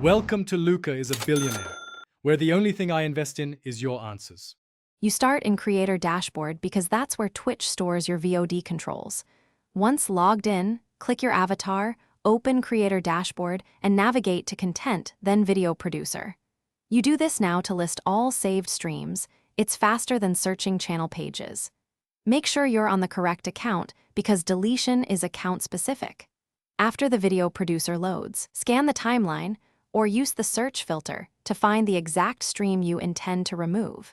Welcome to Luca is a Billionaire, where the only thing I invest in is your answers. You start in Creator Dashboard because that's where Twitch stores your VOD controls. Once logged in, click your avatar, open Creator Dashboard, and navigate to Content, then Video Producer. You do this now to list all saved streams. It's faster than searching channel pages. Make sure you're on the correct account because deletion is account-specific. After the Video Producer loads, scan the timeline or use the search filter to find the exact stream you intend to remove.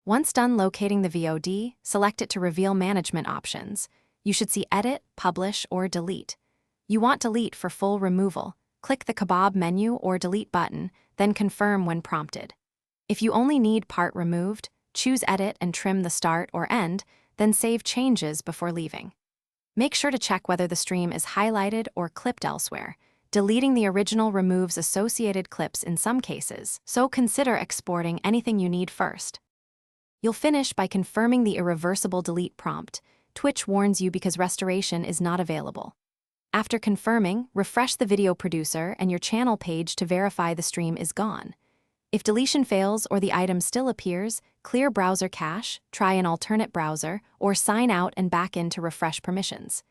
Once done locating the VOD, select it to reveal management options. You should see Edit, Publish, or Delete. You want Delete for full removal. Click the Kebab menu or Delete button, then confirm when prompted. If you only need part removed, choose Edit and trim the start or end, then save changes before leaving. Make sure to check whether the stream is highlighted or clipped elsewhere. Deleting the original removes associated clips in some cases, so consider exporting anything you need first. You'll finish by confirming the irreversible delete prompt. Twitch warns you because restoration is not available. After confirming, refresh the Video Producer and your channel page to verify the stream is gone. If deletion fails or the item still appears, clear browser cache, try an alternate browser, or sign out and back in to refresh permissions.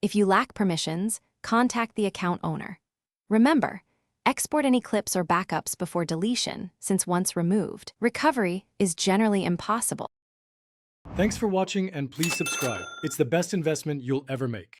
If you lack permissions, contact the account owner. Remember, export any clips or backups before deletion, since once removed, recovery is generally impossible. Thanks for watching and please subscribe. It's the best investment you'll ever make.